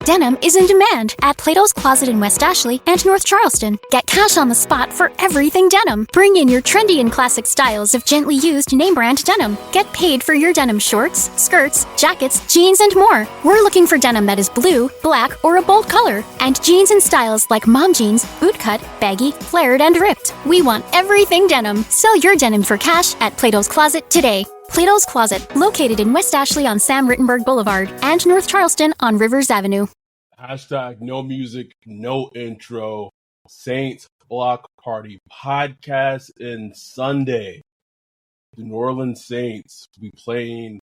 Denim is in demand at Plato's Closet in West Ashley and North Charleston. Get cash on the spot for everything denim. Bring in your trendy and classic styles of gently used name brand denim. Get paid for your denim shorts, skirts, jackets, jeans, and more. We're looking for denim that is blue, black, or a bold color, and jeans in styles like mom jeans, bootcut, baggy, flared, and ripped. We want everything denim. Sell your denim for cash at Plato's Closet today. Plato's Closet, located in West Ashley on Sam Rittenberg Boulevard and North Charleston on Rivers Avenue. Hashtag no music, no intro. Saints Block Party podcast and Sunday. The New Orleans Saints will be playing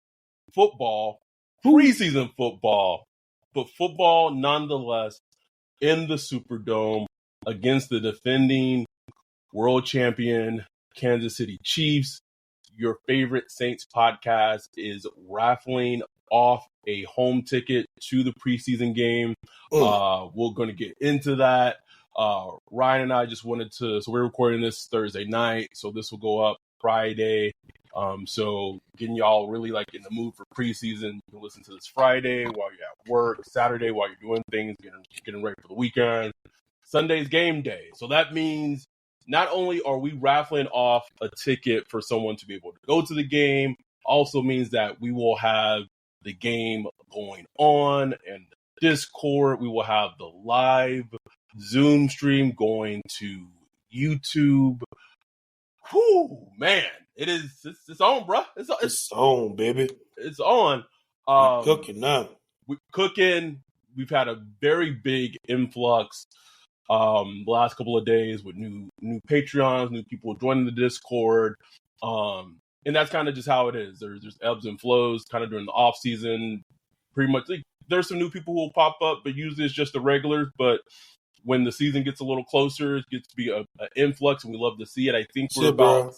football, preseason football, but football nonetheless in the Superdome against the defending world champion Kansas City Chiefs. Your favorite Saints podcast is raffling off a home ticket to the preseason game. We're going to get into that. Ryan and I just wanted to, so we're recording this Thursday night, so this will go up Friday. So getting y'all really like in the mood for preseason. You can listen to this Friday while you're at work, Saturday while you're doing things, getting ready for the weekend. Sunday's game day. So that means not only are we raffling off a ticket for someone to be able to go to the game, also means that we will have the game going on and Discord. We will have the live Zoom stream going to YouTube. Whew, man, it's on, bro. It's on, baby. It's on. We're cooking now. We're cooking. We've had a very big influx the last couple of days with new Patreons, new people joining the Discord. And that's kind of just how it is. There's ebbs and flows kind of during the off season. Pretty much, there's some new people who will pop up, but usually it's just the regulars. But when the season gets a little closer, it gets to be an influx, and we love to see it. I think we're about.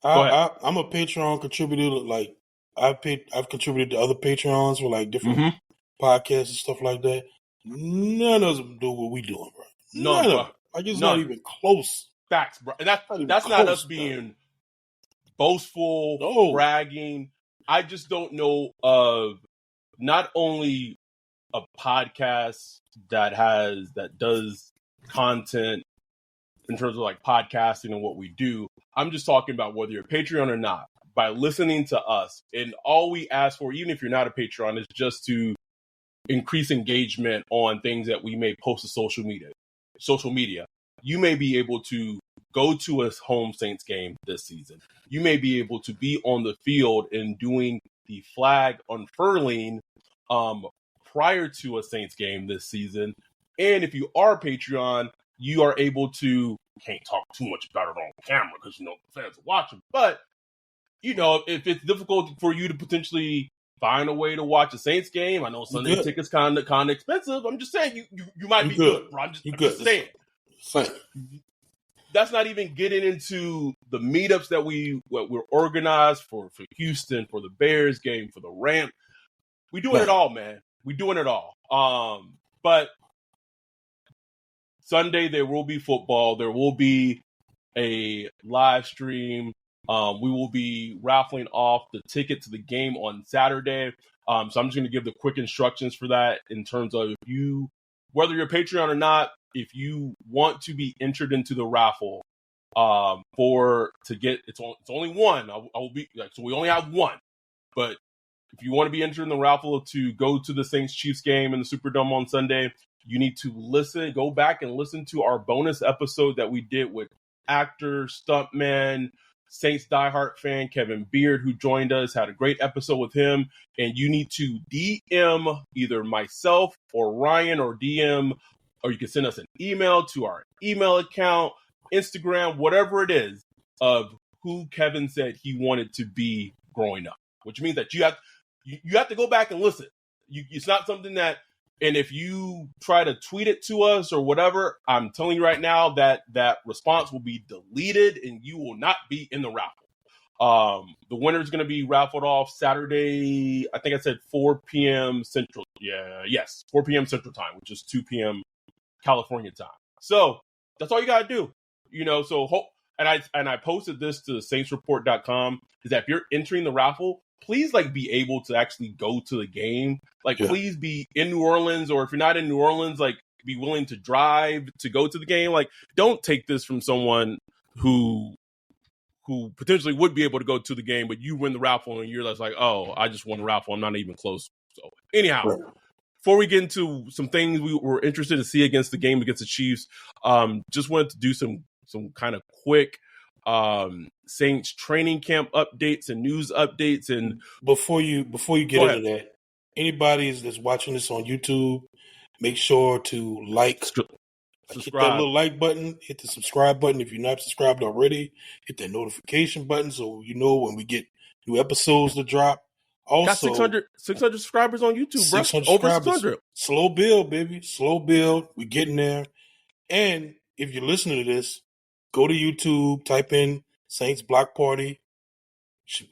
I'm a Patreon contributor. Like I've contributed to other Patreons for like different podcasts and stuff like that. None of them do what we doing, bro. None of them. Like it's not even close. Facts, bro. And that's not us being boastful, bragging. I just don't know of not only a podcast that does content in terms of like podcasting and what we do. I'm just talking about whether you're a Patreon or not. By listening to us, and all we ask for, even if you're not a Patreon, is just to increase engagement on things that we may post to social media. You may be able to go to a home Saints game this season. You may be able to be on the field and doing the flag unfurling prior to a Saints game this season. And if you are a Patreon, you are able to, can't talk too much about it on camera because, the fans are watching. But, if it's difficult for you to potentially find a way to watch a Saints game, I know Sunday tickets kind of expensive. I'm just saying you might be good, bro. I'm just saying. That's not even getting into the meetups that we're organized for Houston, for the Bears game, for the Rams. We doing it all, man. We doing it all. But Sunday there will be football. There will be a live stream. We will be raffling off the ticket to the game on Saturday. So I'm just going to give the quick instructions for that in terms of whether you're a Patreon or not, if you want to be entered into the raffle it's only one. I will be so we only have one. But if you want to be entered in the raffle to go to the Saints Chiefs game in the Superdome on Sunday, you need to go back and listen to our bonus episode that we did with actor, stuntman, Saints diehard fan Kevin Beard, who joined us, had a great episode with him. And you need to DM either myself or Ryan, or DM, or you can send us an email to our email account, Instagram, whatever it is, of who Kevin said he wanted to be growing up, which means that you have to go back and listen. It's not something that, and if you try to tweet it to us or whatever, I'm telling you right now that response will be deleted and you will not be in the raffle. The winner is going to be raffled off Saturday. I think I said 4 p.m. Central. Yes, 4 p.m. Central time, which is 2 p.m. California time. So that's all you got to do. And I posted this to saintsreport.com, is that if you're entering the raffle, please like be able to actually go to the game. Like, please be in New Orleans, or if you're not in New Orleans, like be willing to drive to go to the game. Like, don't take this from someone who potentially would be able to go to the game, but you win the raffle and you're just like, oh, I just won the raffle. I'm not even close. So anyhow, before we get into some things we were interested to see against the game against the Chiefs, just wanted to do some kind of quick Saints training camp updates and news updates. And before you get into that, anybody that's watching this on YouTube, make sure to hit that little like button, hit the subscribe button if you're not subscribed already, hit that notification button so you know when we get new episodes to drop. Also, got 600 subscribers on YouTube, bro. 600 Over subscribers. 600. Slow build, baby. Slow build. We're getting there. And if you're listening to this, go to YouTube, type in Saints Block Party.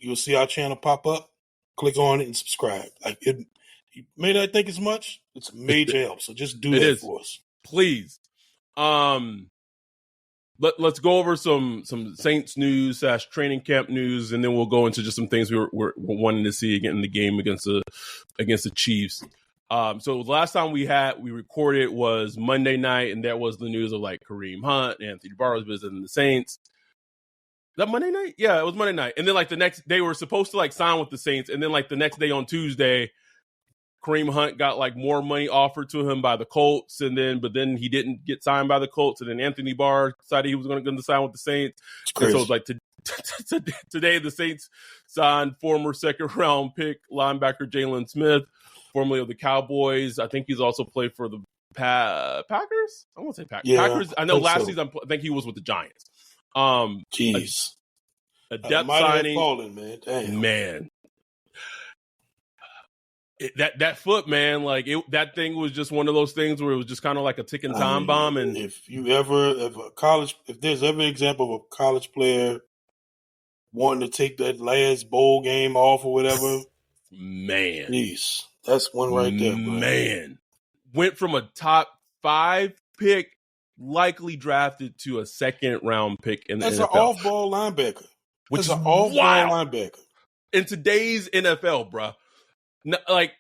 You'll see our channel pop up. Click on it and subscribe. Like, it, you may not think it's much. It's a major help. So just do that for us. Please. Let's go over some Saints news / training camp news, and then we'll go into just some things we're wanting to see again in the game against the Chiefs. So the last time we recorded was Monday night, and that was the news of like Kareem Hunt, Anthony Barrows visiting the Saints. Is that Monday night? Yeah, it was Monday night. And then like the next day, we were supposed to like sign with the Saints, and then like the next day on Tuesday, Kareem Hunt got like more money offered to him by the Colts, but then he didn't get signed by the Colts, and then Anthony Barr decided he was going to sign with the Saints. And so it's like today the Saints signed former second-round pick linebacker Jalen Smith, formerly of the Cowboys. I think he's also played for the Packers. I won't say Packers. Yeah, Packers. I know last season I think he was with the Giants. Jeez, a depth signing, fallen, man. Damn. Man. That foot, man, like that thing was just one of those things where it was just kind of like a ticking time bomb. And if there's ever an example of a college player wanting to take that last bowl game off or whatever, man, jeez, that's one right there, bro. Man, went from a top 5 pick, likely drafted to a second-round pick in the NFL. That's an off-ball linebacker. Which is an off-ball linebacker in today's NFL, bro. Like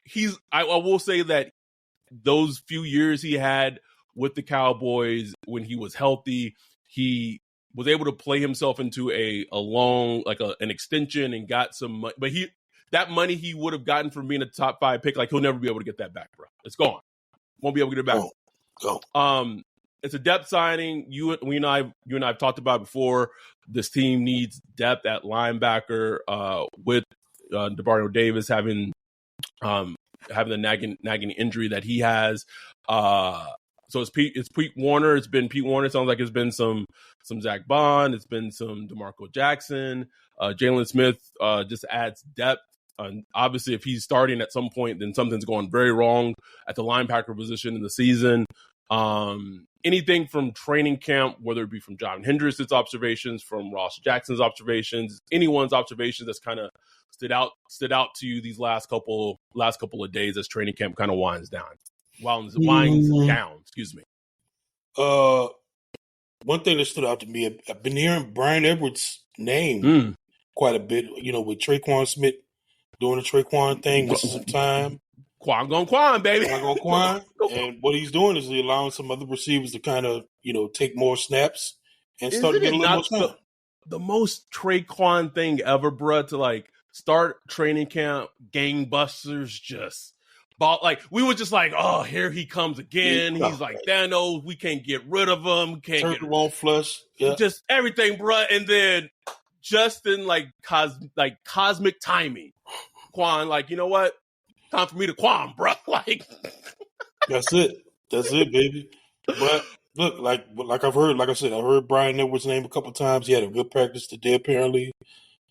I will say that those few years he had with the Cowboys when he was healthy, he was able to play himself into a long, like an extension, and got some money. But that money he would have gotten from being a top 5 pick, like he'll never be able to get that back, bro. It's gone. Won't be able to get it back. Go. It's a depth signing. You and I have talked about before. This team needs depth at linebacker with DeBarno Davis having the nagging injury that he has. So it's Pete Warner. It's been Pete Warner. It sounds like it's been some Zach Bond. It's been some DeMarco Jackson. Jalen Smith just adds depth. Obviously, if he's starting at some point, then something's going very wrong at the linebacker position in the season. Anything from training camp, whether it be from John Hendricks's observations, from Ross Jackson's observations, anyone's observations that's kind of stood out to you these last couple of days as training camp kind of winds down. Excuse me. One thing that stood out to me, I've been hearing Brian Edwards' name quite a bit. You know, with Traquan Smith doing the Traquan thing, missing some time. Quan gon' Quan, baby. Quan gon' Quan. And what he's doing is he's allowing some other receivers to kind of, take more snaps and start to get a little more time. The most Traquan thing ever, bro, to like start training camp, gangbusters, just ball. Like, we were just like, oh, here he comes again. He's like Thanos. We can't get rid of him. Won't flush. Yeah. Just everything, bro. And then Justin, like cosmic timing. Quan, like, you know what? Time for me to Quan, bro. Like, that's it, baby. But look, like I've heard Brian Edwards' name a couple times. He had a good practice today, apparently,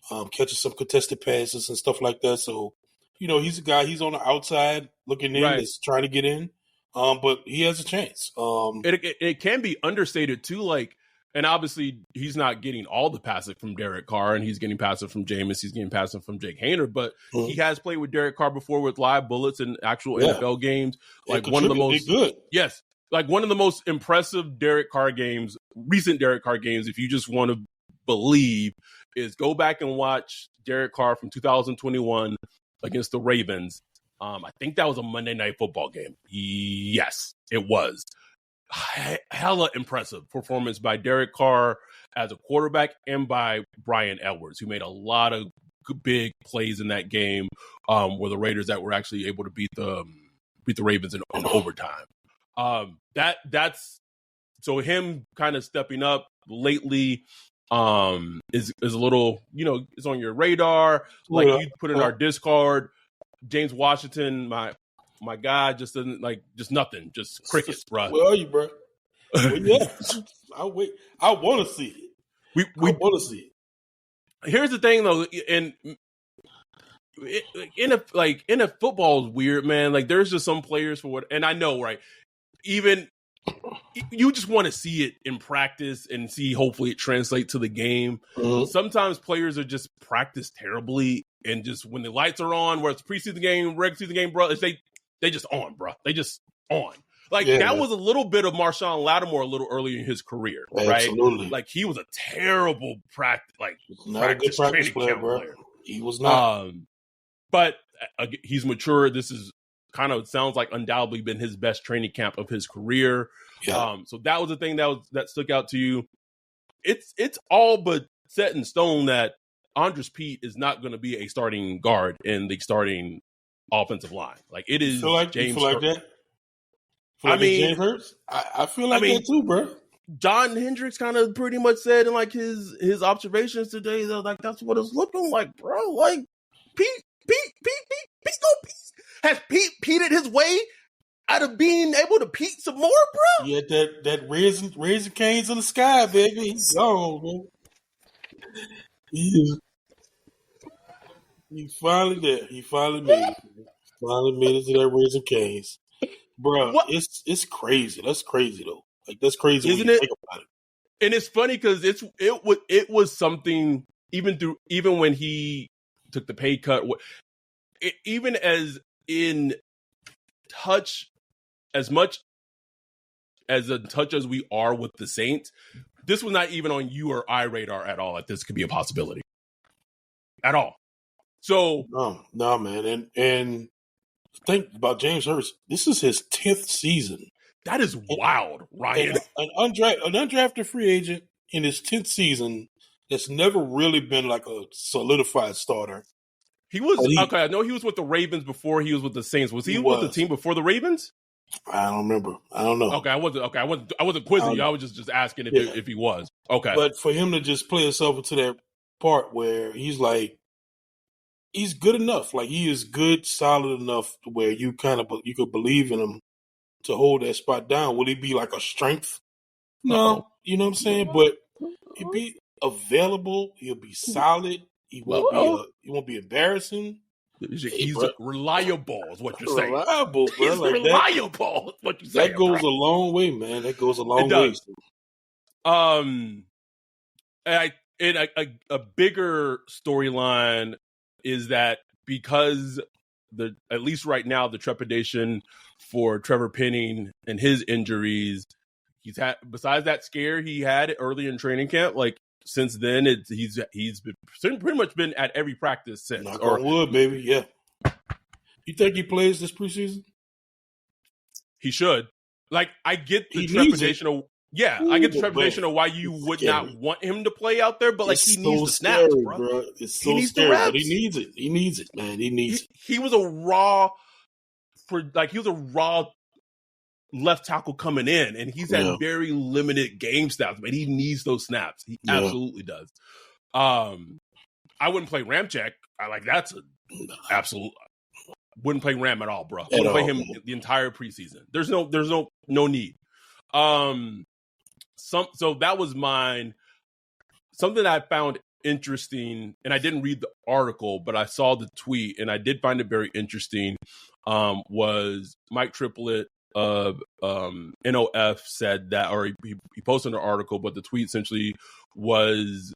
catching some contested passes and stuff like that. So, he's a guy. He's on the outside looking in, that's trying to get in. But he has a chance. It can be understated too, like. And obviously, he's not getting all the passes from Derek Carr, and he's getting passes from Jameis. He's getting passes from Jake Haener, but he has played with Derek Carr before with live bullets in actual NFL games. Like one of the most one of the most impressive recent Derek Carr games, if you just want to believe, is go back and watch Derek Carr from 2021 against the Ravens. I think that was a Monday Night Football game. Yes, it was. Hella impressive performance by Derek Carr as a quarterback and by Brian Edwards, who made a lot of big plays in that game, where the Raiders that were actually able to beat the Ravens in overtime. That's so him kind of stepping up lately is a little, it's on your radar. Like you put in our Discord, James Washington, my guy, just doesn't just nothing, just crickets, bro. Where are you, bro? Well, yeah, I'll wait. I want to see it. I want to see it. Here's the thing, though, and in a football is weird, man. Like there's just some players and I know, right? Even you just want to see it in practice and see hopefully it translates to the game. Mm-hmm. Sometimes players are just practice terribly, and just when the lights are on, where it's preseason game, regular season game, bro, they just on, bro. They just on. That was a little bit of Marshawn Lattimore a little earlier in his career, right? Absolutely. Like he was a terrible practice player, bro. He was not. But he's mature. This is kind of sounds like undoubtedly been his best training camp of his career. Yeah. So that was the thing that stuck out to you. It's all but set in stone that Andres Pete is not going to be a starting guard in the starting offensive line. Like it is James. You feel like that? James Hurts? I feel like that too, bro. John Hendricks kind of pretty much said in his observations today that that's what it's looking like, bro. Like Pete has Pete peated his way out of being able to peat some more, bro. Yeah, that raising canes in the sky, baby. He's gone, man. He's finally there. He finally made it. Finally made it to that raising canes. Bro, it's crazy. That's crazy though. That's crazy, isn't it? Think about it. And it's funny because it was something even when he took the pay cut. Even as in touch, as much as in touch as we are with the Saints, this was not even on you or I radar at all. That this could be a possibility at all. So no, man, and. Think about James Hurts. This is his 10th season. That is wild, Ryan. An undrafted free agent in his 10th season that's never really been like a solidified starter. He was okay. I know he was with the Ravens before he was with the Saints. Was he with the team before the Ravens? I don't remember. I don't know. Okay, I wasn't quizzing you. I was just asking if he was. Okay. But for him to just play himself into that part where he's good enough. Like he is good, solid enough to where you could believe in him to hold that spot down. Will he be like a strength? No, you know what I'm saying? But he'll be available. He'll be solid. He won't be embarrassing. He's reliable, is what you're saying. Reliable, bro. He's reliable, is what you're saying. That goes a long way, man. That goes a long way. A bigger storyline is that because at least right now, the trepidation for Trevor Penning and his injuries, he's had, besides that scare he had early in training camp, since then he's pretty much been at every practice since. Knock on wood, baby. Yeah. You think he plays this preseason? He should. I get the trepidation of. Yeah, I get the trepidation of why you would not want him to play out there, but he needs the snaps, bro. It's so scary, but he needs it. He needs it, man. He needs it. He was a raw left tackle coming in, and he's had very limited game snaps, but he needs those snaps. He absolutely does. I wouldn't play Ramczyk. That's an absolute. Wouldn't play Ram at all, bro. Wouldn't play him the entire preseason. There's no need. So that was mine. Something I found interesting, and I didn't read the article, but I saw the tweet, and I did find it very interesting. Was Mike Triplett of NOF said that, or he posted an article, but the tweet essentially was,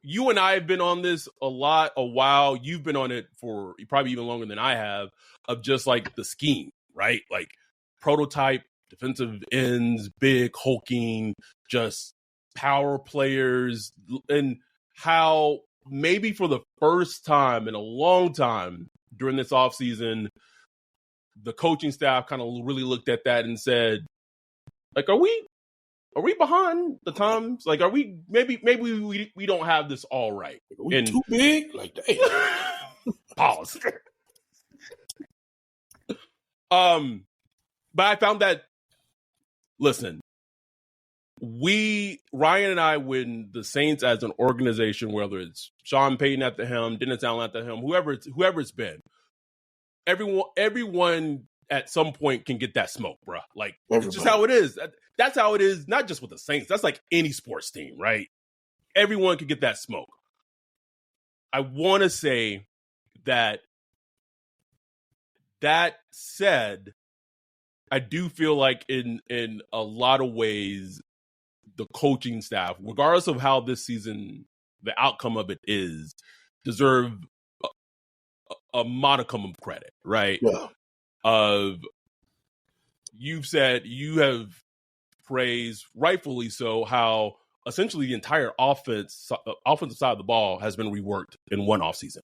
you and I have been on this a while. You've been on it for probably even longer than I have, of just the scheme, right? Prototype defensive ends, big, hulking, just power players, and how maybe for the first time in a long time during this offseason, the coaching staff kind of really looked at that and said, like, are we behind the times? Like, are we maybe we don't have this all right? Are we too big? Like, damn. Pause. But I found that, listen, Ryan and I, when the Saints as an organization, whether it's Sean Payton at the helm, Dennis Allen at the helm, whoever it's been, everyone at some point can get that smoke, bro. Like, it's just how it is. That's how it is, not just with the Saints. That's like any sports team, right? Everyone can get that smoke. I want to say that said, I do feel like in a lot of ways, the coaching staff, regardless of how this season, the outcome of it is, deserve a modicum of credit, right? Yeah. You have praised, rightfully so, how essentially the entire offensive side of the ball has been reworked in one offseason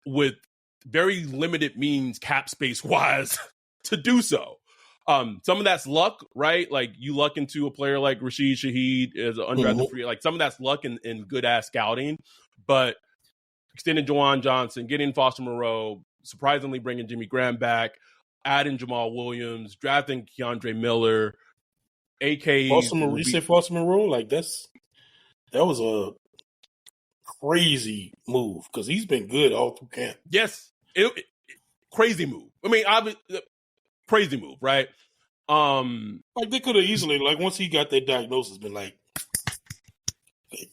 with very limited means cap space wise to do so. Some of that's luck, right? Like, you luck into a player like Rashid Shaheed as an undrafted free. Like, some of that's luck and good ass scouting, but extending Juwan Johnson, getting Foster Moreau, surprisingly bringing Jimmy Graham back, adding Jamal Williams, drafting Keandre Miller, Foster Moreau. You say Foster Moreau? Like, that was a crazy move because he's been good all through camp. Yes, crazy move. I mean, crazy move, right? Like, they could have easily, like, once he got that diagnosis, been like, we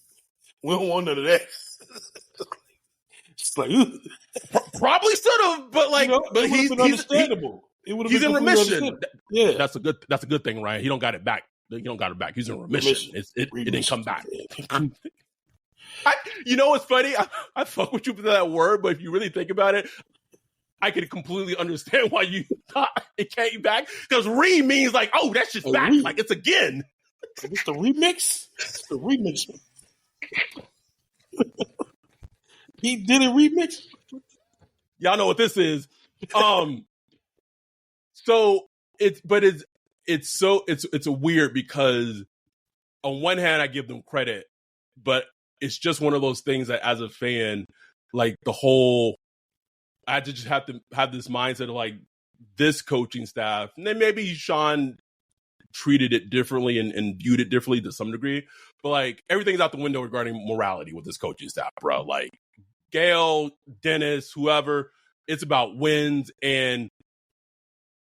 don't want none of that. It's like, probably should have, but like, but he's understandable. He's in remission. Yeah, that's a good thing, Ryan. He don't got it back. He's in remission. It didn't come back. You know what's funny? I fuck with you for that word, but if you really think about it, I could completely understand why you thought it came back, because means like, oh, that's just back. Like, it's again. It's the remix. It's the remix. He did a remix. Y'all know what this is. So it's a weird, because on one hand I give them credit, but it's just one of those things that as a fan, like, I had to just have to have this mindset of like, this coaching staff, and then maybe Sean treated it differently and viewed it differently to some degree, but like, everything's out the window regarding morality with this coaching staff, bro. Like, Gail, Dennis, whoever, it's about wins. And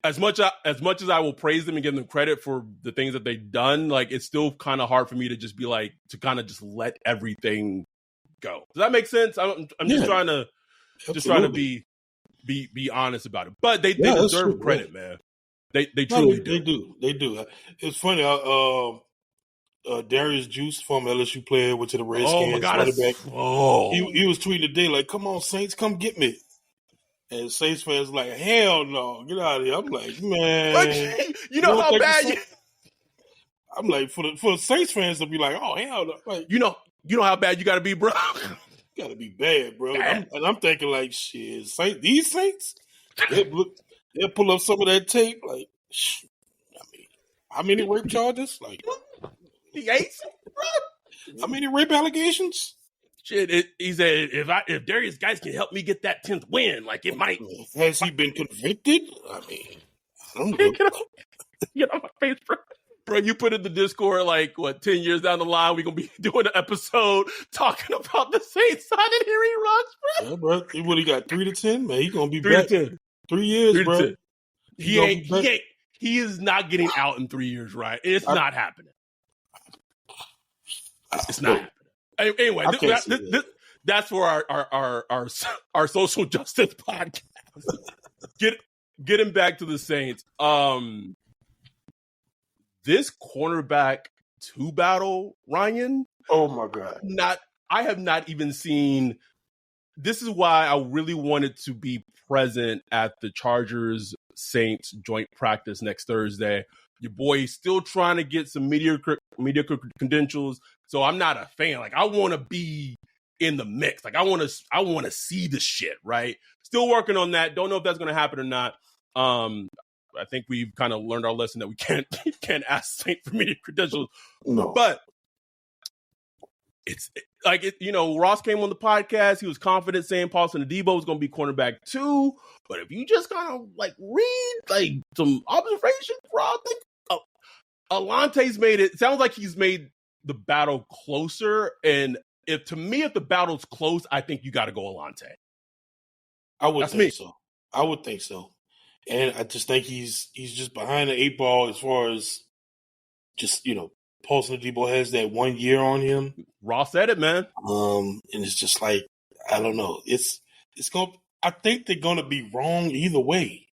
as much as I will praise them and give them credit for the things that they've done, like, it's still kind of hard for me to just be like, to kind of just let everything go. Does that make sense? I'm just trying to be honest about it. But they deserve credit, man. They truly do. They do. It's funny. Darius Juice, former LSU player, went to the Redskins. Oh my God! He was tweeting today like, "Come on, Saints, come get me." And Saints fans like, "Hell no, get out of here!" I'm like, man, you know how bad. I'm like, for the Saints fans to be like, "Oh hell no!" Like, you know how bad you got to be, bro. You got to be bad, bro. I'm thinking like, shit, these Saints, they'll pull up some of that tape. Like, I mean, how many rape charges? Like, the 8, bro. How many rape allegations? Shit, he said, if Darius Geis can help me get that 10th win, like, it might. Has he been convicted? I mean, I don't know. Get off my face, bro. Bro, you put in the Discord, like, 10 years down the line, we're going to be doing an episode talking about the Saints signing Henry Ruggs, bro. Yeah, bro. What, he got 3 to 10? Man, he's going to be 3 back. to 10. 3 years, 3 to bro. 10. He is not getting out in 3 years, right? It's not happening. It's not happening. Anyway, that's for our social justice podcast. Getting back to the Saints. This cornerback 2 battle, Ryan. Oh my God! I have not even seen. This is why I really wanted to be present at the Chargers Saints joint practice next Thursday. Your boy is still trying to get some mediocre credentials, so I'm not a fan. Like, I want to be in the mix. Like I want to see the shit, right? Still working on that. Don't know if that's going to happen or not. I think we've kind of learned our lesson that we can't ask Saint for media credentials. No. But it's like, Ross came on the podcast. He was confident saying Paulson Adebo was going to be cornerback 2. But if you just kind of like read like some observations, bro, I think Alante's made it. Sounds like he's made the battle closer. And if the battle's close, I think you got to go Alante. I would think so. I would think so. And I just think he's just behind the 8 ball as far as just, Paulson Adebo has that 1 year on him. Ross said it, man. And it's just like, I don't know. I think they're gonna be wrong either way.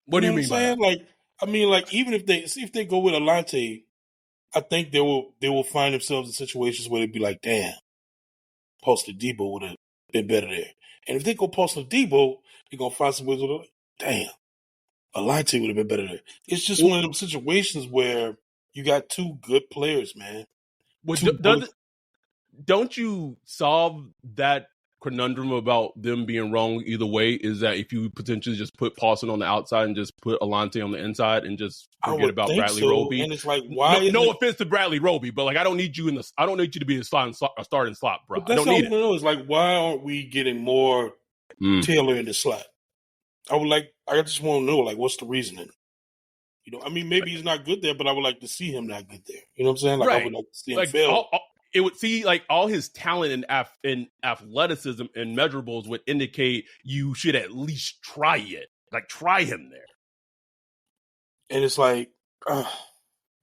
What do you mean by that? Even if they go with Alante, I think they will find themselves in situations where they'd be like, damn, Paulson Adebo would have been better there. And if they go Paulson Adebo, they're gonna find some ways to like, damn, Alante would have been better there. It's just one of them situations where you got 2 good players, man. Well, don't you solve that conundrum about them being wrong either way? Is that if you potentially just put Paulson on the outside and just put Alante on the inside and just forget about Bradley Roby? And it's like, why? No offense to Bradley Roby, but like I don't need you to be a starting slot, bro. But that's I don't need all I know is like, why aren't we getting more Taylor in the slot? I just want to know, like, what's the reasoning? Maybe he's not good there, but I would like to see him not good there. You know what I'm saying? Like, right. I would like to see him fail. It would see like all his talent and athleticism and measurables would indicate you should at least try it. Like, try him there. And it's like, I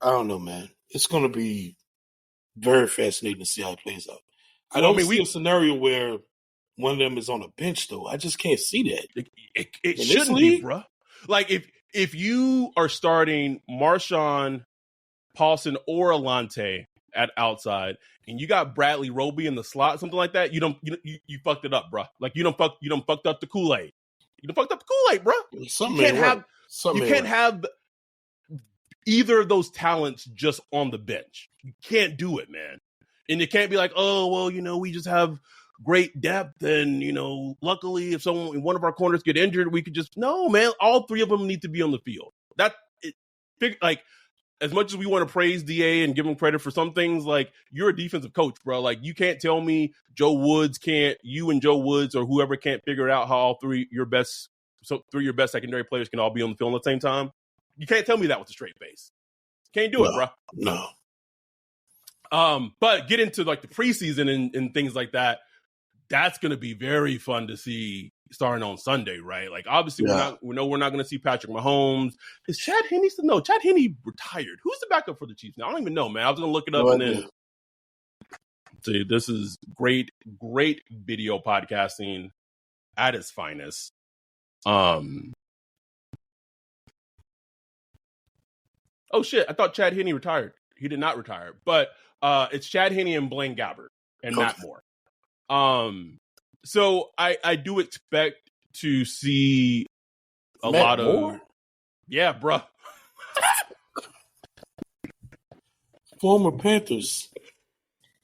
don't know, man. It's going to be very fascinating to see how it plays out. I don't see a scenario where one of them is on a bench, though. I just can't see that. It shouldn't be, bro. Like, if you are starting Marshawn, Paulson, or Alante at outside, and you got Bradley Roby in the slot, something like that, you fucked it up, bro. Like you fucked up the Kool-Aid. You fucked up the Kool-Aid, bro. You can't have either of those talents just on the bench. You can't do it, man. And it can't be like, oh well, we just have great depth, and luckily if one of our corners get injured, we could just no, man. All 3 of them need to be on the field. Like, as much as we want to praise DA and give him credit for some things, like, you're a defensive coach, bro. Like, you can't tell me you and Joe Woods or whoever can't figure out how all 3 your best secondary players can all be on the field at the same time. You can't tell me that with a straight face. Can't do it, bro. No. But get into like the preseason and things like that. That's going to be very fun to see starting on Sunday, right? Like, obviously, we're not going to see Patrick Mahomes. Is Chad Henne still? No, Chad Henne retired. Who's the backup for the Chiefs now? I don't even know, man. I was going to look it up then. See, this is great video podcasting at its finest. Oh shit! I thought Chad Henne retired. He did not retire, but it's Chad Henne and Blaine Gabbert and Matt Moore. So I do expect to see a lot of, yeah, bro. Former Panthers.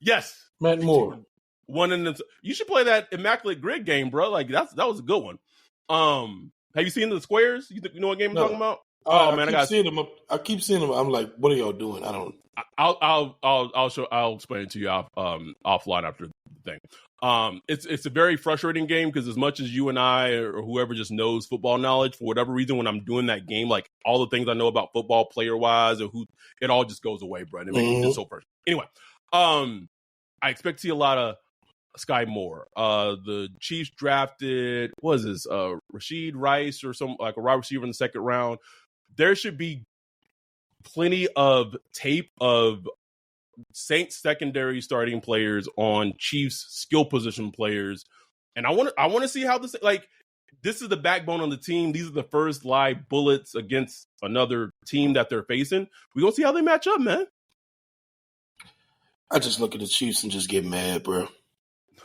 Yes. Matt Moore. You should play that Immaculate Grid game, bro. Like that was a good one. Have you seen the squares? You know what game I'm talking about? Oh man, I keep seeing them. I'm like, what are y'all doing? I don't. I'll explain it to you offline after the thing. It's a very frustrating game because as much as you and I or whoever just knows football knowledge, for whatever reason, when I'm doing that game, like all the things I know about football player wise or who, it all just goes away, bro. And it makes it so personal. Anyway, I expect to see a lot of Sky Moore. The Chiefs drafted, what is this? Rashid Rice or some like a wide receiver in the second round. There should be plenty of tape of Saints secondary starting players on Chiefs skill position players, and I want to see how this is the backbone of the team. These are the first live bullets against another team that they're facing. We gonna see how they match up, man. I just look at the Chiefs and just get mad, bro.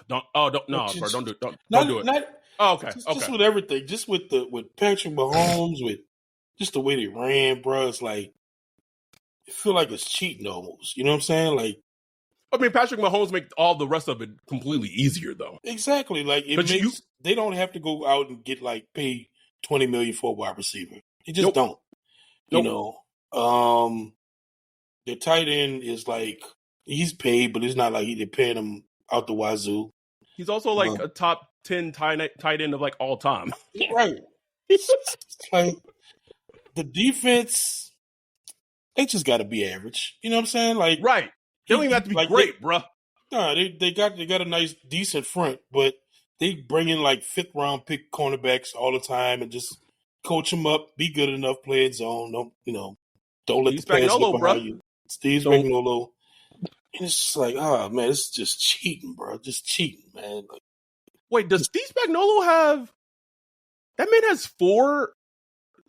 Don't do it. Okay. Just with everything, just with Patrick Mahomes, with just the way they ran, bro. It's like, I feel like it's cheating almost. You know what I'm saying? Like, I mean, Patrick Mahomes make all the rest of it completely easier, though. Exactly. Like they don't have to go out and get pay $20 million for a wide receiver. They just don't. You know, the tight end is he's paid, but it's not like they're paying him out the wazoo. He's also a top 10 tight end of all time. Right. The defense, they just got to be average. You know what I'm saying? Right. They don't even have to be great, bruh. No, they got a nice, decent front, but they bring in 5th round pick cornerbacks all the time and just coach them up, be good enough, play it zone. Don't let the pass get behind you. Steve Spagnuolo. And it's just man, it's just cheating, bro. Just cheating, man. Wait, does Steve Spagnuolo have? That man has 4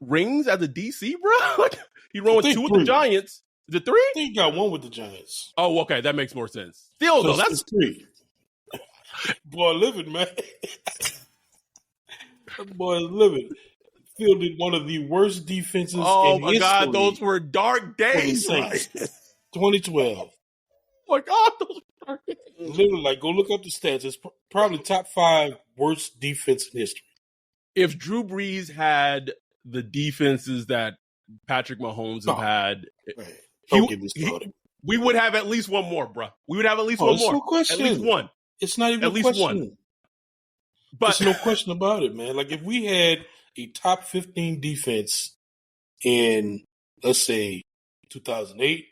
rings as a DC, bro. He won with 2 with the Giants. Is it 3? I think he got 1 with the Giants. Oh, okay, that makes more sense. Still, though, that's 3. Boy, living, man. That boy is living. Fielded one of the worst defenses in history. Oh, my God, those were dark days, right? 2012. Oh, my God, those were dark days. Literally, go look up the stats. It's probably top 5 worst defense in history. If Drew Brees had the defenses that Patrick Mahomes have had, don't get me started. We would have at least one more, bro. We would have at least one more. No question. At least one. It's not even at least question. One. But there's no question about it, man. If we had a top 15 defense in, let's say, 2008,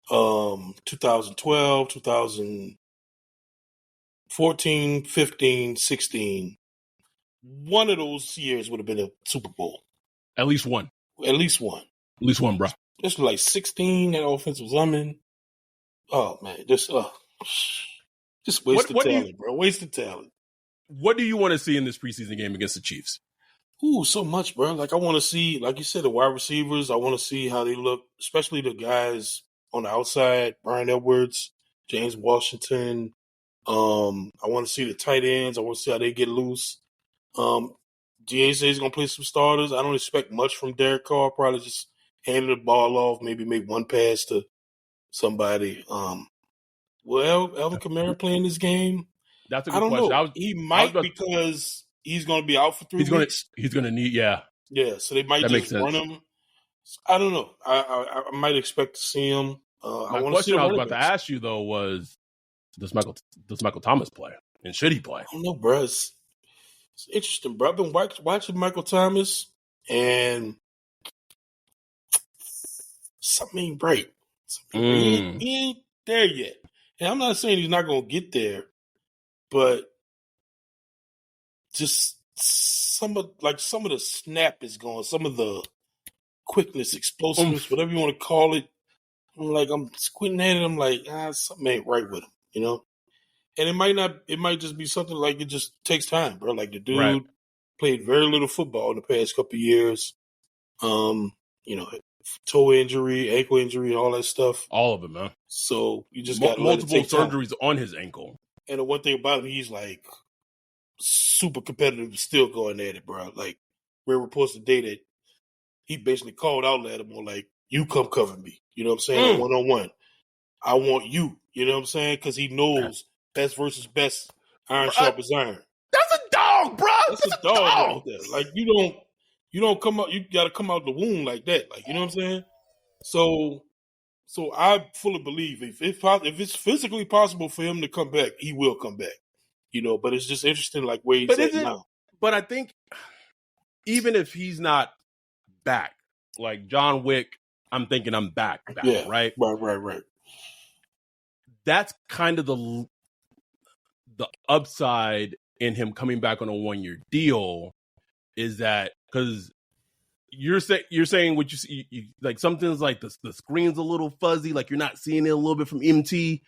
2012, 2014, 15, 16, one of those years would have been a Super Bowl. At least one. At least one. At least one, bro. This was 16, that offense was humming. Oh, man. Just wasted talent, bro. Wasted talent. What do you want to see in this preseason game against the Chiefs? Ooh, so much, bro. I want to see, like you said, the wide receivers. I want to see how they look, especially the guys on the outside, Brian Edwards, James Washington. I want to see the tight ends. I want to see how they get loose. GA says he's going to play some starters. I don't expect much from Derek Carr. Probably just handing the ball off, maybe make one pass to somebody. Will Alvin Kamara playing this game? That's a good question. Know. He might because he's going to be out for 3 weeks. He's going to need, yeah. Yeah, so they might just run him. I don't know. I might expect to see him. My question I was about to ask you, though, was does Michael Thomas play? And should he play? I don't know, bro. It's interesting, bro. I've been watching Michael Thomas, and something ain't right. He ain't there yet. And I'm not saying he's not going to get there, but just some of the snap is gone. Some of the quickness, explosiveness, whatever you want to call it. I'm squinting at it. I'm like, something ain't right with him, you know? And it might just be something it just takes time, bro. The dude played very little football in the past couple of years. Toe injury, ankle injury, all that stuff. All of it, man. So you just got multiple surgeries on his ankle. And the one thing about him, he's super competitive, still going at it, bro. Ray reports today that he basically called out Lattimore you come cover me. You know what I'm saying? 1-on-1. I want you. You know what I'm saying? Because he knows best versus best, iron sharp as iron. That's a dog, bro. That's a dog. Right there. You don't come out. You got to come out the womb like that. You know what I'm saying? So I fully believe if it's physically possible for him to come back, he will come back. But it's just interesting, where he's at now. But I think even if he's not back, John Wick, I'm thinking I'm back, yeah, right? Right. That's kind of the upside in him coming back on a 1-year deal is that because you're saying what you see, something's the screen's a little fuzzy, you're not seeing it a little bit from MT.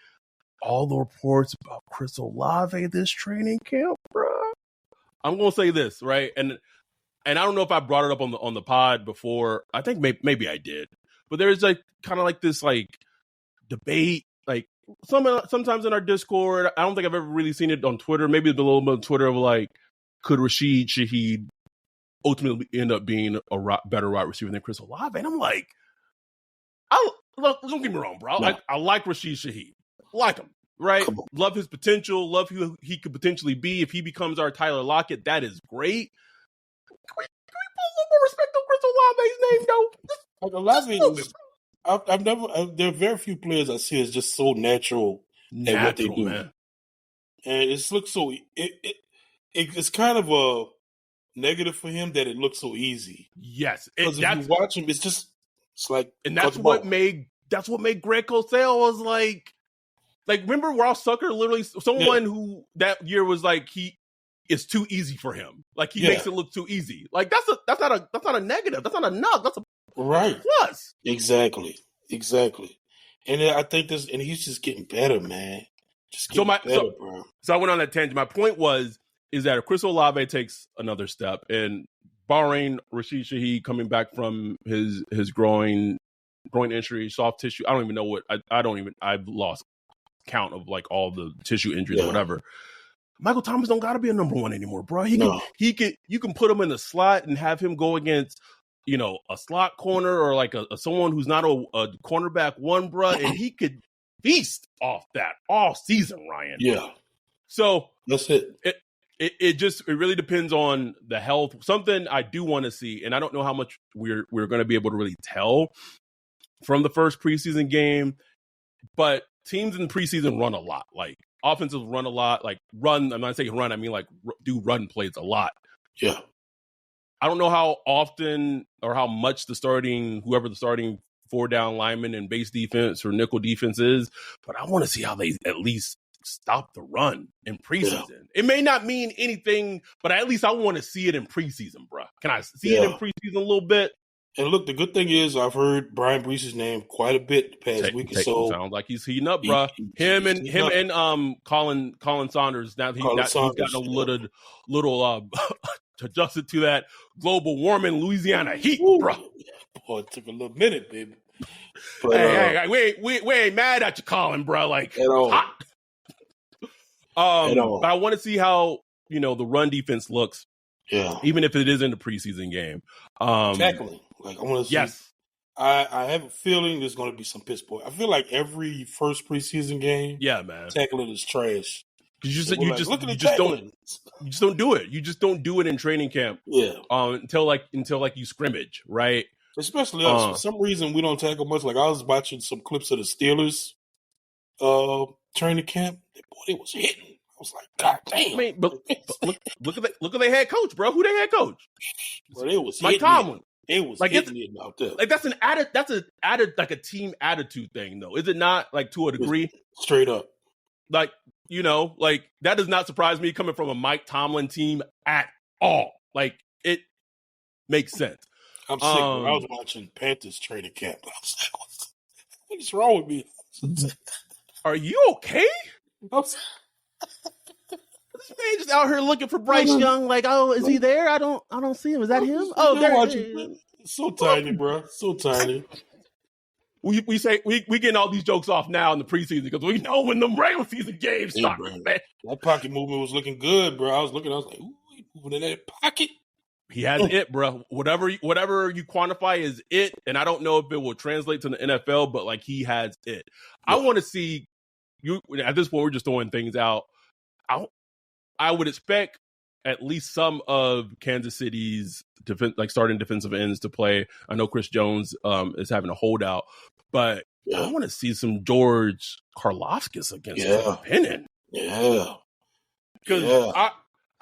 All the reports about Chris Olave this training camp, bro. I'm gonna say this, right? And I don't know if I brought it up on the pod before. I think maybe I did. But there's kind of this debate, sometimes in our Discord. I don't think I've ever really seen it on Twitter. Maybe it's a little bit on Twitter of could Rashid Shaheed ultimately end up being a better wide receiver than Chris Olave? And I'm look, don't get me wrong, bro. No. I like Rashid Shaheed. Like him, right? Love his potential. Love who he could potentially be. If he becomes our Tyler Lockett, that is great. Can we put a little more respect on Chris Olave's name, though? Like Olave is, I've never. There are very few players I see as just so natural at what they do, man. And it looks so. It's kind of a negative for him that it looks so easy. Yes, because if you watch him, it's like, and that's what made Greg Cosell was like remember Ross Tucker, literally someone who that year was like it's too easy for him. Like he makes it look too easy. Like that's not a negative. That's not a knock. That's a plus. Exactly. And I think and he's just getting better, man. Bro. So I went on that tangent. My point is that if Chris Olave takes another step, and barring Rashid Shaheed coming back from his groin injury, soft tissue, I don't even know what I've lost count of like all the tissue injuries or whatever. Michael Thomas don't got to be a number one anymore, bro. You can put him in the slot and have him go against, a slot corner or like a someone who's not a cornerback one, bro, and he could feast off that all season, Ryan. Yeah. So that's it. It really depends on the health. Something I do want to see, and I don't know how much we're going to be able to really tell from the first preseason game, but teams in preseason run a lot. Like offenses run a lot. Like run. I'm not saying run. I mean like do run plays a lot. Yeah. I don't know how often or how much whoever the starting 4-down lineman and base defense or nickel defense is, but I want to see how they at least stop the run in preseason. Yeah. It may not mean anything, but at least I want to see it in preseason, bro. Can I see it in preseason a little bit? And look, the good thing is I've heard Brian Brees's name quite a bit the past week or so. Sounds like he's heating up, bro. Him and Colin Saunders. Now he's got a little adjusted to that global warming Louisiana heat, bro. Boy, it took a little minute, baby. But, hey, we ain't mad at you, Colin, bro. Like hot. But I want to see how the run defense looks. Yeah, even if it is in the preseason game. Tackling, like I want to see. Yes, I have a feeling there's going to be some piss poor. I feel like every first preseason game, man, tackling is trash. You just don't do it. You just don't do it in training camp. Yeah. Until you scrimmage, right? Especially us. For some reason, we don't tackle much. Like I was watching some clips of the Steelers training camp. Boy, it was hitting. I was like, God damn. I mean, but look at their head coach, bro. Who their head coach? Well, it was Mike Tomlin. It was like hitting it out there. Like that's an added like a team attitude thing, though. Is it not? Like to a degree, straight up. Like like that does not surprise me coming from a Mike Tomlin team at all. Like it makes sense. I'm sick. I was watching Panthers training camp. I was like, what's wrong with me? Are you okay? This man just out here looking for Bryce Young. Like, oh, is he there? I don't see him. Is that him? Oh, there. So tiny, bro. So tiny. We getting all these jokes off now in the preseason because we know when the regular season games start. Man. That pocket movement was looking good, bro. I was like, ooh, he moving in that pocket. He has it, bro. Whatever you quantify as it, and I don't know if it will translate to the NFL, but like he has it. Yeah. I want to see you. At this point, we're just throwing things out. I would expect at least some of Kansas City's starting defensive ends to play. I know Chris Jones is having a holdout, but I want to see some George Karlaftis against Pennon. Yeah, because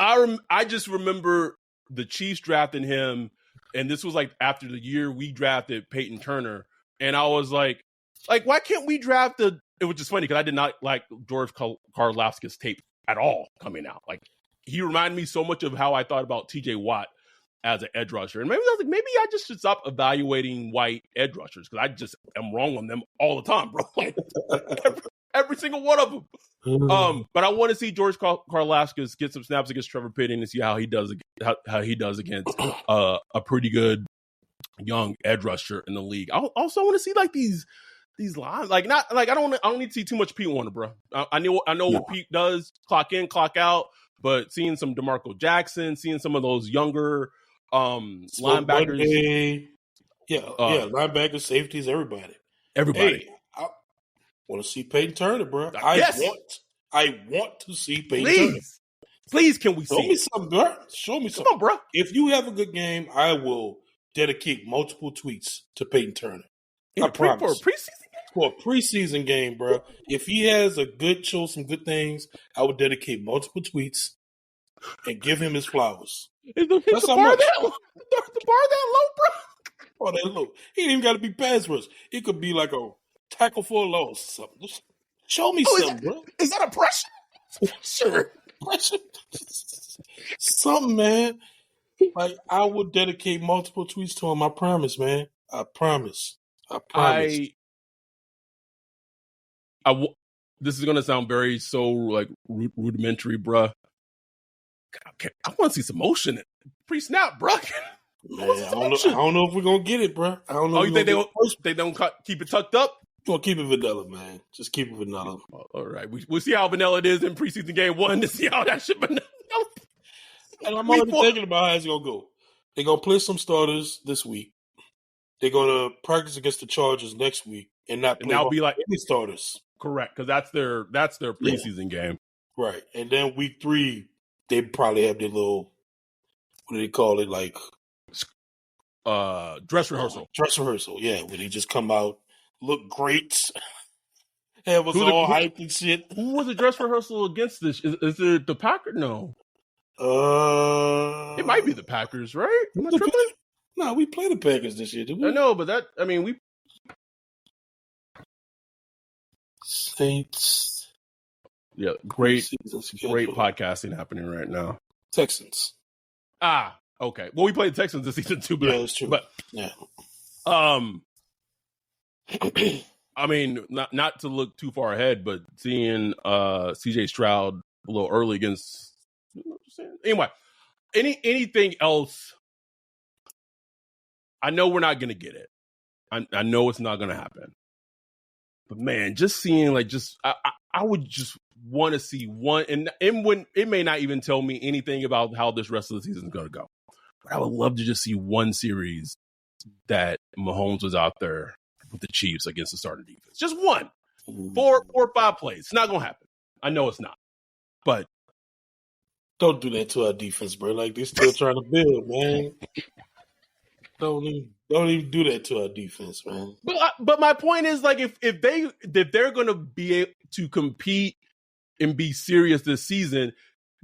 I just remember the Chiefs drafting him, and this was like after the year we drafted Peyton Turner, and I was like, why can't we draft it was just funny because I did not like George Karlaftis tape at all coming out. Like he reminded me so much of how I thought about TJ Watt as an edge rusher. And maybe I just should stop evaluating white edge rushers because I just am wrong on them all the time, bro. Like every single one of them. But I want to see George Karlaftis get some snaps against Trevor Penning and see how he does against a pretty good young edge rusher in the league. I also want to see like these lines, I don't need to see too much Pete Warner, bro. I know what Pete does, clock in, clock out, but seeing some DeMarco Jackson, seeing some of those younger linebackers, linebackers, safeties, everybody. Everybody. Hey, I want to see Peyton Turner, bro. Yes. I want to see Peyton Turner. Please, can we Show see me it? something, bro. Show me Come something. on, bro. If you have a good game, I will dedicate multiple tweets to Peyton Turner. I promise. For a preseason game? For a preseason game, bro. If he has some good things, I would dedicate multiple tweets and give him his flowers. Is the That's how bar much. that low? The bar that low, bro? Oh, that low. He ain't even got to be pass rush. It could be like a tackle for a loss or something. Just show me something, bro. Is that a pressure? Sure. Something, man. Like, I would dedicate multiple tweets to him. I promise, man. I promise. This is gonna sound very like rudimentary, bruh. I want to see some motion pre-snap, bruh. Man, I don't know if we're gonna get it, bro. I don't know. Oh, you think they don't keep it tucked up? We'll keep it vanilla, man. Just keep it vanilla. All right, we'll see how vanilla it is in preseason game 1 to see how that shit vanilla. And I'm already thinking about how it's gonna go. They're gonna play some starters this week. They're gonna practice against the Chargers next week, and that'll be like any starters. Correct, because that's their preseason game. Right, and then week 3, they probably have their little, what do they call it, like dress rehearsal. Dress rehearsal, yeah, where they just come out, look great, have us all hyped and shit. Who was the dress rehearsal against this? Is it the Packers? No. It might be the Packers, right? Am I tripping? No, we play the Packers this year, did we? I know, but we Saints. Yeah, great podcasting happening right now. Texans. Okay. Well, we played the Texans this season too, but yeah, that's true. But yeah. I mean, not to look too far ahead, but seeing CJ Stroud a little early against. Anyway, anything else? I know we're not going to get it. I know it's not going to happen. But man, just seeing I would just want to see one, and when it may not even tell me anything about how this rest of the season is going to go. But I would love to just see one series that Mahomes was out there with the Chiefs against the starting defense. Just one. 4 or 5 plays. It's not going to happen. I know it's not. But don't do that to our defense, bro. Like, they're still trying to build, man. Don't even do that to our defense, man. But my point is, like, if they're going to be able to compete and be serious this season,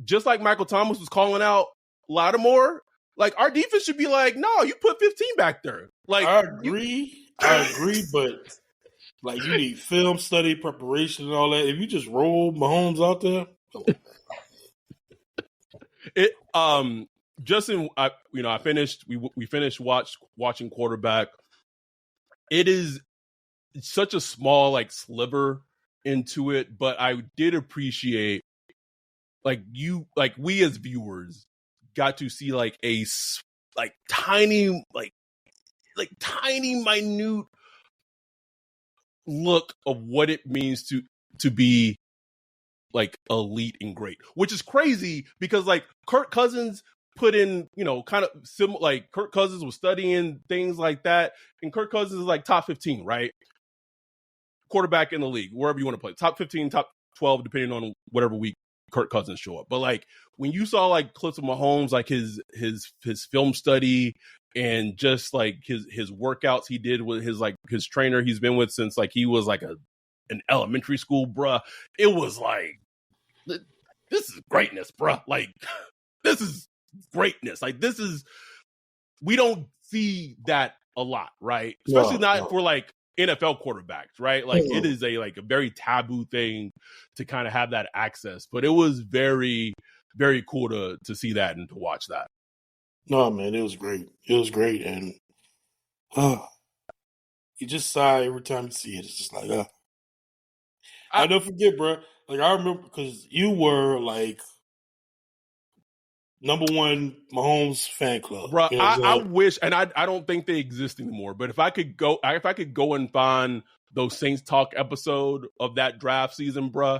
just like Michael Thomas was calling out Lattimore, like, our defense should be like, no, you put 15 back there. Like, I agree, but like, you need film study, preparation, and all that. If you just roll Mahomes out there, Justin, I finished. We finished watching quarterback. It is such a small sliver into it, but I did appreciate we as viewers got to see tiny minute look of what it means to be elite and great, which is crazy because Kirk Cousins put in, kind of similar, Kirk Cousins was studying things like that, and Kirk Cousins is top 15, right? Quarterback in the league, wherever you want to play, top 15, top 12, depending on whatever week Kirk Cousins show up. But when you saw clips of Mahomes, his film study and just his workouts he did with his trainer he's been with since he was an elementary school, bruh. It was this is greatness, bruh. This is greatness. We don't see that a lot, right? Especially not for NFL quarterbacks, right? It is a very taboo thing to kind of have that access. But it was very, very cool to see that and to watch that. No, man, it was great. It was great, and you just sigh every time you see it. It's just I don't forget, bro. I remember because you were number one Mahomes fan club, bro. I wish, and I don't think they exist anymore. But if I could go and find those Saints Talk episode of that draft season, bro,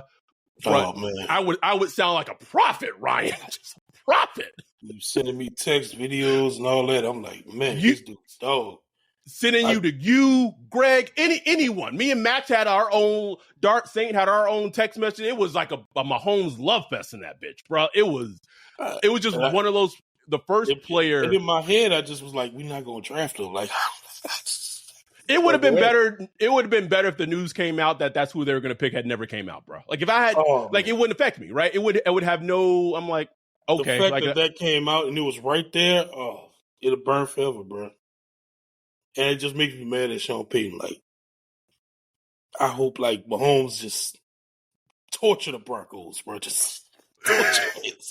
oh man, I would sound like a prophet, Ryan. Just a prophet. You sending me text videos and all that. I'm like, man, this dude's dog. sending you, Greg, anyone. Me and Max had our own, Dart Saint had our own text message. It was like a Mahomes love fest in that bitch, bro. It was just one of those, the first player. And in my head, I just was like, we're not going to draft him. Like, it would have been better. It would have been better if the news came out that that's who they were going to pick had never came out, bro. Like if I had, it wouldn't affect me, right? It would have no. I'm like, okay, the fact that came out and it was right there. Oh, it'll burn forever, bro. And it just makes me mad at Sean Payton. Like, I hope like Mahomes just torture the Broncos, bro. Just torture it.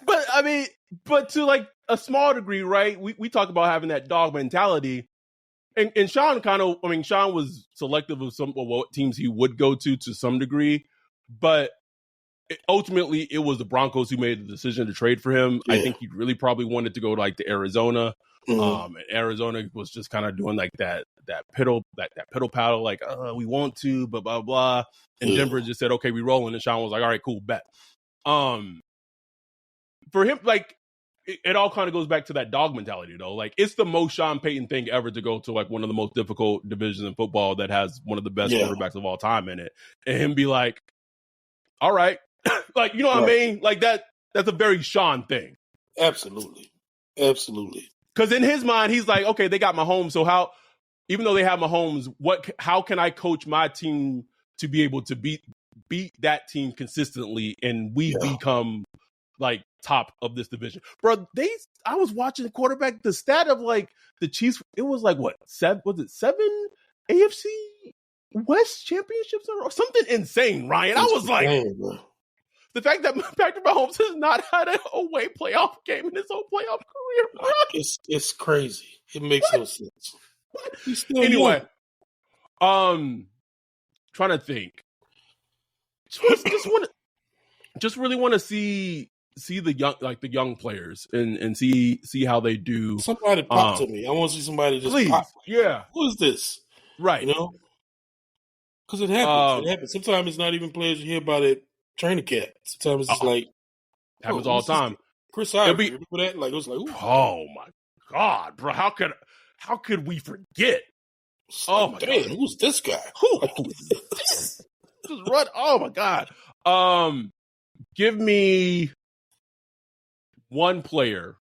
But I mean, to like a small degree, right? We talk about having that dog mentality. And Sean Sean was selective of what teams he would go to some degree, but ultimately it was the Broncos who made the decision to trade for him. Yeah. I think he really probably wanted to go like to Arizona. And Arizona was just kind of doing like that piddle paddle, like we want to, blah blah blah. And Denver just said, okay, we rolling. And Sean was like, all right, cool, bet. For him, like. It all kind of goes back to that dog mentality, though. Like, it's the most Sean Payton thing ever to go to, like, one of the most difficult divisions in football that has one of the best quarterbacks of all time in it. And him be like, all right. Like, you know what I mean? Like, that's a very Sean thing. Absolutely. Absolutely. Because in his mind, he's like, okay, they got Mahomes, so even though they have Mahomes, how can I coach my team to be able to beat that team consistently and we become, like, top of this division, bro? I was watching the quarterback, the stat of like the Chiefs. It was like what, seven AFC West championships or something insane, Ryan. I was like, the fact that Patrick Mahomes has not had an away playoff game in his whole playoff career, bro. It's crazy. It makes no sense. Anyway, trying to think. Just really want to see the young players and see how they do. Somebody pop to me. I want to see somebody just pop. Yeah. Who is this? Right. You know? Because it happens. It happens. Sometimes it's not even players you hear about at training camp. Sometimes it's like happens all the time. Chris Ivory, remember that? Like it was like, ooh. Oh my God, bro! How could we forget? Oh my God, who's this guy? Who is this? Just run! Oh my God. Give me one player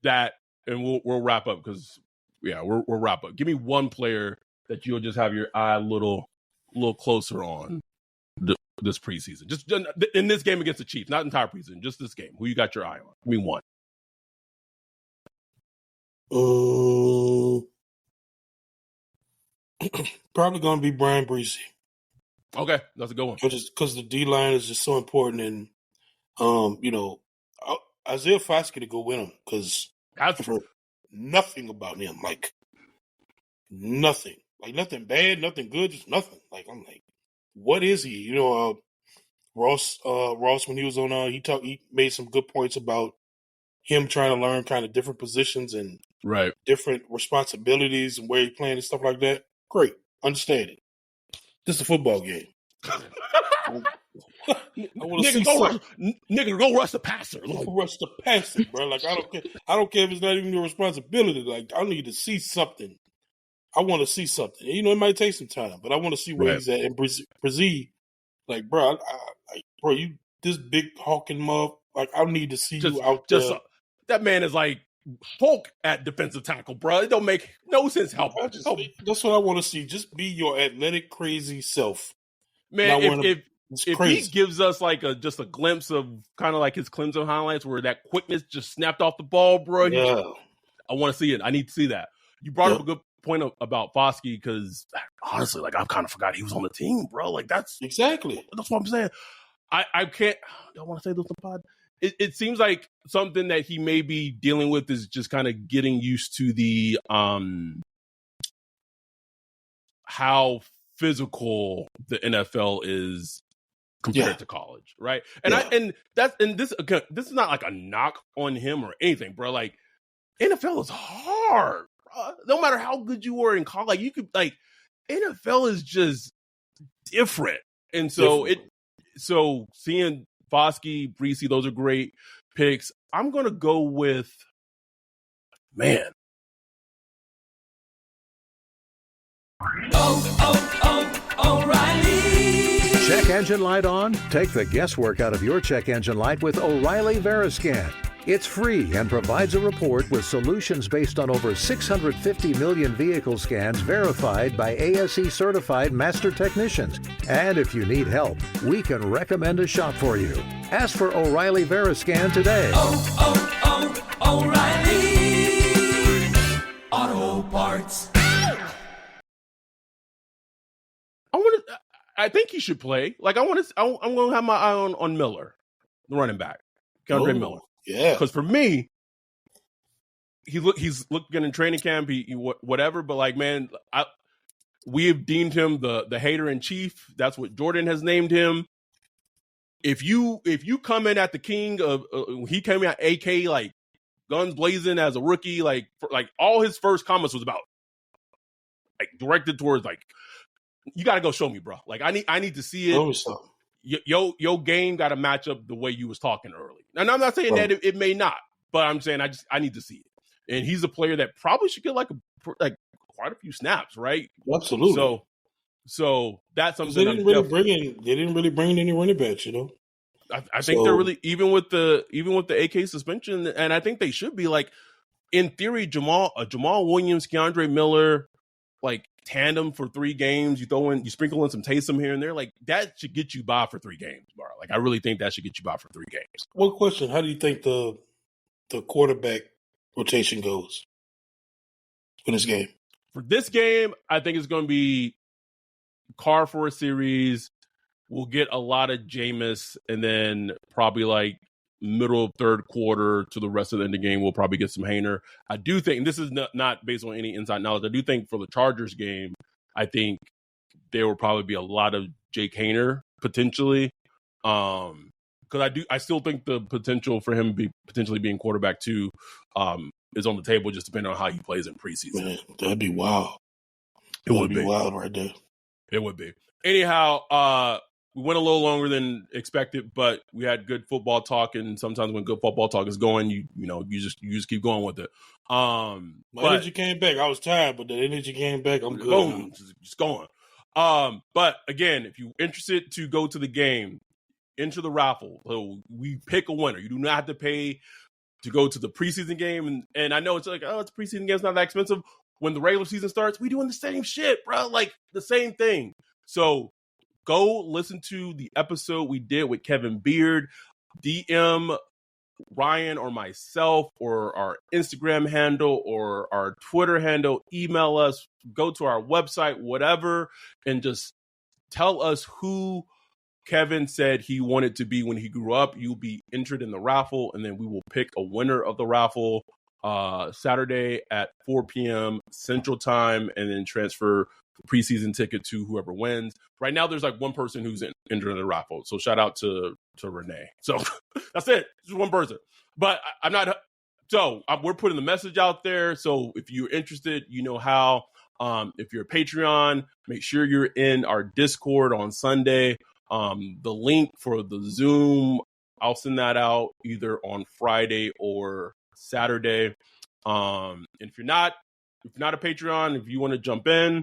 that, and we'll wrap up because we'll wrap up. Give me one player that you'll just have your eye a little closer on this preseason. Just in this game against the Chiefs, not entire preseason, just this game. Who you got your eye on? Give me one. Probably going to be Brian Breesy. Okay, that's a good one. Because the D-line is just so important, and Isaiah Foskey to go win him because I've heard nothing about him. Like nothing. Like nothing bad, nothing good, just nothing. Like I'm like, what is he? You know, Ross when he was on, he made some good points about him trying to learn kind of different positions and different responsibilities and where he's playing and stuff like that. Great, understand it. This is a football game. Nigga, go rush the passer. Go rush the passer, bro. Like I don't care if it's not even your responsibility. Like I need to see something. I want to see something. You know, it might take some time, but I want to see where he's at. And Brazil, like, bro, you this big hawking mug. Like, I need to see you out there. That man is like Hulk at defensive tackle, bro. It don't make no sense. That's what I want to see. Just be your athletic, crazy self, man. If he gives us like just a glimpse of kind of like his Clemson highlights where that quickness just snapped off the ball, bro. Yeah. I want to see it. I need to see that. You brought up a good point about Foskey because honestly, like I've kind of forgot he was on the team, bro. Like that's what I'm saying. I can't. I don't want to say this on the pod. It seems like something that he may be dealing with is just kind of getting used to the how physical the NFL is compared to college, right? And this is not like a knock on him or anything, bro. Like NFL is hard, bro. No matter how good you were in college, like you could NFL is just different, and so so seeing Foskey, Breesy, those are great picks. I'm gonna go with Check engine light on? Take the guesswork out of your check engine light with O'Reilly Veriscan. It's free and provides a report with solutions based on over 650 million vehicle scans verified by ASE certified master technicians. And if you need help, we can recommend a shop for you. Ask for O'Reilly Veriscan today. O'Reilly Auto Parts. I think he should play. Like I'm going to have my eye on Miller, the running back, Keandre Miller. Yeah, because for me, he's looking in training camp, whatever. But like, man, we have deemed him the hater in chief. That's what Jordan has named him. If you come in at the king of, he came out AK like guns blazing as a rookie, like all his first comments was about like directed towards like, you got to go show me, bro. Like I need to see it. Show me something. Your game got to match up the way you was talking early. And I'm not saying that it may not, but I'm saying I need to see it. And he's a player that probably should get like quite a few snaps, right? Absolutely. So that's something they didn't really bring in any running backs, you know. I think they're really even with the AK suspension, and I think they should be like in theory Jamal Williams, Keandre Miller, like tandem for 3 games. You sprinkle in some Taysom here and there, like that should get you by for 3 games, bro. Like I really think that should get you by for 3 games. One question: how do you think the quarterback rotation goes for this game? For this game, I think it's going to be Carr for a series. We'll get a lot of Jameis, and then probably like middle of third quarter to the rest of the end of the game, we'll probably get some Hainer. I do think, and this is not based on any inside knowledge, I do think for the Chargers game, I think there will probably be a lot of Jake Hainer potentially. Because I still think the potential for him potentially being quarterback 2 is on the table, just depending on how he plays in preseason. Man, that'd be wild. It would be wild right there. It would be. Anyhow, we went a little longer than expected, but we had good football talk, and sometimes when good football talk is going, you just keep going with it. My energy came back. I was tired, but the energy came back. I'm good. Just going. But again, if you're interested to go to the game, enter the raffle. So we pick a winner. You do not have to pay to go to the preseason game. And I know it's like, it's a preseason game. It's not that expensive. When the regular season starts, we doing the same shit, bro. Like the same thing. So go listen to the episode we did with Kevin Beard. DM Ryan or myself or our Instagram handle or our Twitter handle. Email us. Go to our website, whatever, and just tell us who Kevin said he wanted to be when he grew up. You'll be entered in the raffle, and then we will pick a winner of the raffle Saturday at 4 p.m. Central Time, and then transfer the preseason ticket to whoever wins. Right now, there's like one person who's entered in the raffle. So shout out to Renee. So that's it. Just one person. But I'm not. So we're putting the message out there. So if you're interested, you know how. If you're a Patreon, make sure you're in our Discord on Sunday. The link for the Zoom, I'll send that out either on Friday or Saturday. And if you're not a Patreon, if you want to jump in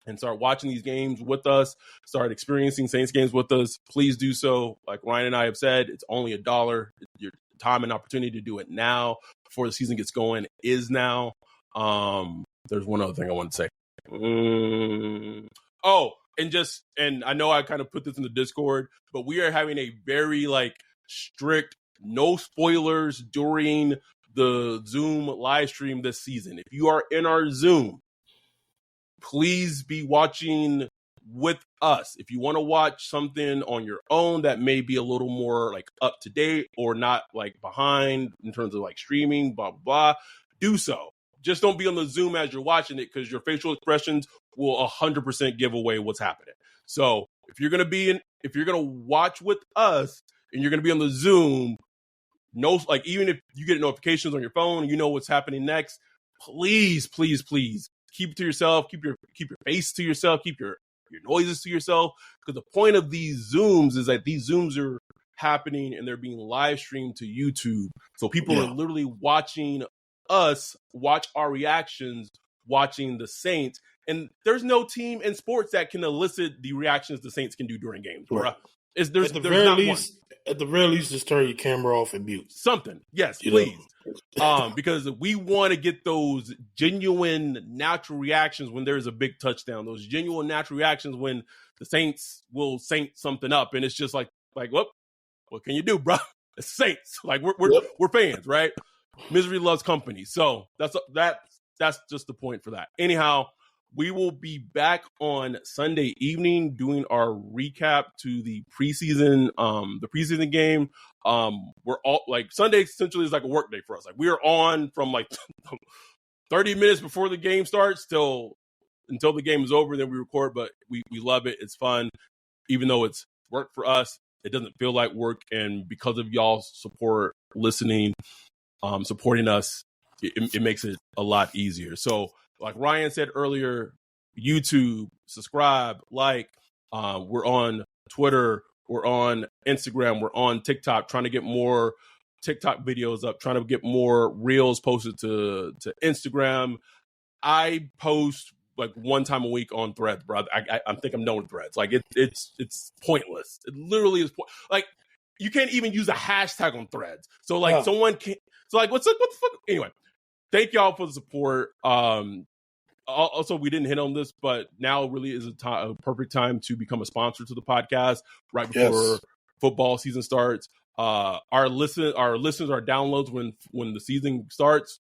and start watching these games with us, start experiencing Saints games with us, please do so. Like Ryan and I have said, it's only $1. Your time and opportunity to do it now before the season gets going is now. There's one other thing I want to say. And I know I kind of put this in the Discord, but we are having a very strict no spoilers during the Zoom live stream this season. If you are in our Zoom, please be watching with us. If you want to watch something on your own that may be a little more up to date or not behind in terms of streaming, blah, blah, blah, do so. Just don't be on the Zoom as you're watching it, because your facial expressions will 100% give away what's happening. So if you're going to watch with us and you're going to be on the Zoom, even if you get notifications on your phone and you know what's happening next, please, please, please keep it to yourself. Keep your face to yourself. Keep your noises to yourself. Because the point of these Zooms is that these Zooms are happening and they're being live streamed to YouTube. So people are literally watching us watch our reactions watching the Saints. And there's no team in sports that can elicit the reactions the Saints can do during games. Right. At the very least, just turn your camera off and mute. Something. Yes, please. Because we want to get those genuine natural reactions when there's a big touchdown, those genuine natural reactions when the Saints will Saint something up. And it's just like, what can you do, bro? It's Saints. Like we're fans, right? Misery loves company. So that's just the point for that. Anyhow, we will be back on Sunday evening doing our recap to the preseason game. We're all like Sunday essentially is like a work day for us. Like we are on from like 30 minutes before the game starts until the game is over. Then we record, but we love it. It's fun, even though it's work for us. It doesn't feel like work, and because of y'all's support, listening, supporting us, it makes it a lot easier. So, like Ryan said earlier, YouTube, subscribe, like. We're on Twitter, we're on Instagram, we're on TikTok, trying to get more TikTok videos up, trying to get more reels posted to Instagram. I post like one time a week on Threads, bro. I think I'm done with Threads. Like it's pointless. It literally is like you can't even use a hashtag on Threads. So like someone can. So like what the fuck? Anyway, thank y'all for the support. Also, we didn't hit on this, but now really is a perfect time to become a sponsor to the podcast right before football season starts. Our listeners, our downloads when the season starts.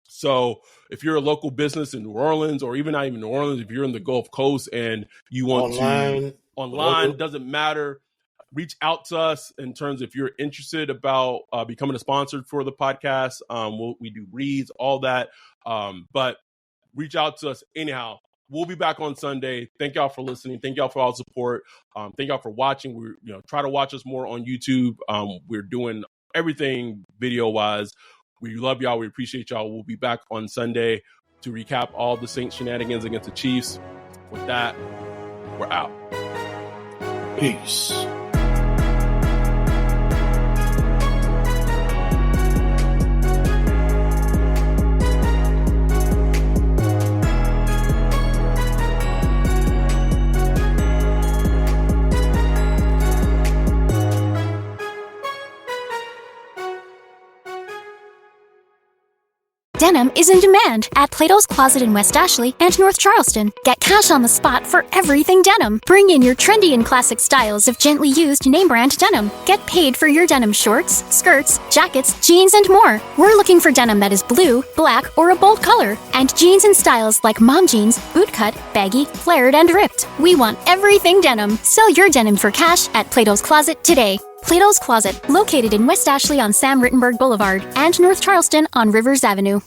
So if you're a local business in New Orleans, or even not even New Orleans, if you're in the Gulf Coast and you want online, doesn't matter. Reach out to us in terms if you're interested about becoming a sponsor for the podcast. We do reads, all that. But reach out to us anyhow. We'll be back on Sunday. Thank y'all for listening. Thank y'all for all the support. Thank y'all for watching. Try to watch us more on YouTube. We're doing everything video wise. We love y'all. We appreciate y'all. We'll be back on Sunday to recap all the Saints shenanigans against the Chiefs. With that, we're out. Peace. Denim is in demand at Plato's Closet in West Ashley and North Charleston. Get cash on the spot for everything denim. Bring in your trendy and classic styles of gently used name brand denim. Get paid for your denim shorts, skirts, jackets, jeans, and more. We're looking for denim that is blue, black, or a bold color, and jeans in styles like mom jeans, bootcut, baggy, flared, and ripped. We want everything denim. Sell your denim for cash at Plato's Closet today. Plato's Closet, located in West Ashley on Sam Rittenberg Boulevard and North Charleston on Rivers Avenue.